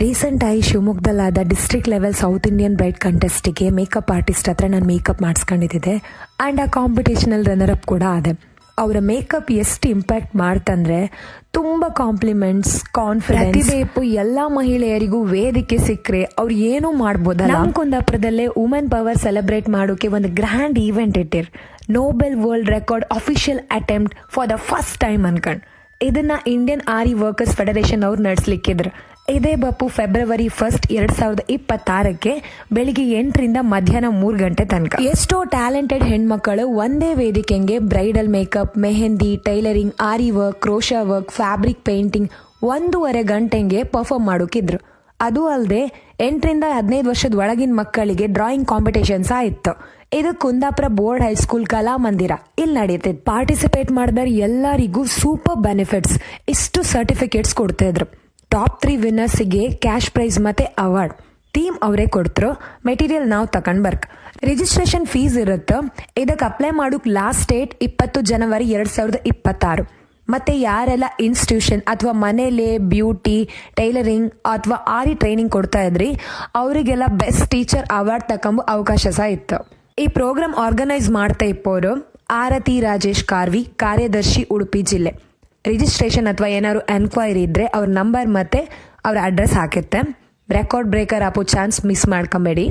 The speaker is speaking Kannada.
ರೀಸೆಂಟ್ ಆಗಿ ಶಿವಮೊಗ್ಗದಲ್ಲಾದ district level south Indian bride ಕಂಟೆಸ್ಟಿಗೆ ಮೇಕಪ್ ಆರ್ಟಿಸ್ಟ್ ಹತ್ರ ನಾನು ಮೇಕಪ್ ಮಾಡಿಸ್ಕೊಂಡಿದ್ದೆ ಆ್ಯಂಡ್ ಆ ಕಾಂಪಿಟೇಷನಲ್ಲಿ ರನ್ನರ್ ಅಪ್ ಕೂಡ ಆದೆ. ಅವರ ಮೇಕಪ್ ಎಷ್ಟು ಇಂಪ್ಯಾಕ್ಟ್ ಮಾಡ್ತಂದ್ರೆ ತುಂಬ ಕಾಂಪ್ಲಿಮೆಂಟ್ಸ್, ಕಾನ್ಫಿಡೆನ್ಸ್, ಪ್ರತಿಭೆ ಎಲ್ಲ ಮಹಿಳೆಯರಿಗೂ ವೇದಿಕೆ ಸಿಕ್ಕರೆ ಅವ್ರು ಏನೂ ಮಾಡ್ಬೋದಲ್ಲ. ನಮ್ಮ ಕುಂದಾಪುರದಲ್ಲೇ ವುಮೆನ್ ಪವರ್ ಸೆಲೆಬ್ರೇಟ್ ಮಾಡೋಕೆ ಒಂದು ಗ್ರ್ಯಾಂಡ್ ಈವೆಂಟ್ ಇಟ್ಟಿರ್, Nobel world record official attempt for the first time ಅನ್ಕಂಡು ಇದನ್ನ ಇಂಡಿಯನ್ ಆರಿ ವರ್ಕರ್ಸ್ ಫೆಡರೇಷನ್ ಅವ್ರು ನಡೆಸಲಿಕ್ಕಿದ್ರು. ಇದೇ ಬಪ್ಪು ಫೆಬ್ರವರಿ 1, 2026 ಬೆಳಿಗ್ಗೆ 8ರಿಂದ ಮಧ್ಯಾಹ್ನ 3 ಗಂಟೆ ತನಕ. ಎಷ್ಟೋ ಟ್ಯಾಲೆಂಟೆಡ್ ಹೆಣ್ಮಕ್ಕಳು ಒಂದೇ ವೇದಿಕೆಗೆ bridal makeup, mehndi, tailoring, aari work, crochet work, fabric painting 1.5 ಗಂಟೆಗೆ ಪರ್ಫಾರ್ಮ್ ಮಾಡೋಕಿದ್ರು. ಅದು ಅಲ್ಲದೆ 8ರಿಂದ 15 ವರ್ಷದ ಒಳಗಿನ ಮಕ್ಕಳಿಗೆ ಡ್ರಾಯಿಂಗ್ ಕಾಂಪಿಟೇಷನ್ಸ್ ಆಯಿತು. ಇದು ಕುಂದಾಪುರ ಬೋರ್ಡ್ ಹೈಸ್ಕೂಲ್ ಕಲಾಮಂದಿರ ಇಲ್ಲಿ ನಡೀತಿತ್ತು. ಪಾರ್ಟಿಸಿಪೇಟ್ ಮಾಡಿದವ್ರು ಎಲ್ಲರಿಗೂ ಸೂಪರ್ ಬೆನಿಫಿಟ್ಸ್, ಇಷ್ಟು ಸರ್ಟಿಫಿಕೇಟ್ಸ್ ಕೊಡ್ತಾ ಇದ್ರು. ಟಾಪ್ 3 ವಿನ್ನರ್ಸಿಗೆ ಕ್ಯಾಶ್ ಪ್ರೈಸ್ ಮತ್ತೆ ಅವಾರ್ಡ್. ಥೀಮ್ ಅವರೇ ಕೊಡ್ತರು, ಮೆಟೀರಿಯಲ್ ನಾವು ತಗೊಂಡ್ ಬರ್ಕ್. ರಿಜಿಸ್ಟ್ರೇಷನ್ ಫೀಸ್ ಇರುತ್ತೆ. ಇದಕ್ಕೆ ಅಪ್ಲೈ ಮಾಡೋಕೆ ಲಾಸ್ಟ್ ಡೇಟ್ 20 ಜನವರಿ 2026. ಮತ್ತೆ ಯಾರೆಲ್ಲ ಇನ್ಸ್ಟಿಟ್ಯೂಷನ್ ಅಥವಾ ಮನೇಲಿ ಬ್ಯೂಟಿ, ಟೈಲರಿಂಗ್ ಅಥವಾ ಆರಿ ಟ್ರೈನಿಂಗ್ ಕೊಡ್ತಾ ಇದ್ರಿ ಅವರಿಗೆಲ್ಲ ಬೆಸ್ಟ್ ಟೀಚರ್ ಅವಾರ್ಡ್ ತಗೊಂಬೋ ಅವಕಾಶ ಸಹ ಇತ್ತು. ಈ ಪ್ರೋಗ್ರಾಮ್ ಆರ್ಗನೈಸ್ ಮಾಡ್ತಾ ಇಪ್ಪೋರು ಆರತಿ ರಾಜೇಶ್ ಕಾರ್ವಿ, ಕಾರ್ಯದರ್ಶಿ, ಉಡುಪಿ ಜಿಲ್ಲೆ. ರಿಜಿಸ್ಟ್ರೇಷನ್ ಅಥವಾ ಏನಾದ್ರು ಎನ್ಕ್ವೈರಿ ಇದ್ರೆ ಅವ್ರ ನಂಬರ್ ಮತ್ತೆ ಅವ್ರ ಅಡ್ರೆಸ್ ಹಾಕಿರುತ್ತೆ. ರೆಕಾರ್ಡ್ ಬ್ರೇಕರ್ ಹಾಕೋ ಚಾನ್ಸ್ ಮಿಸ್ ಮಾಡ್ಕೊಂಬೇಡಿ.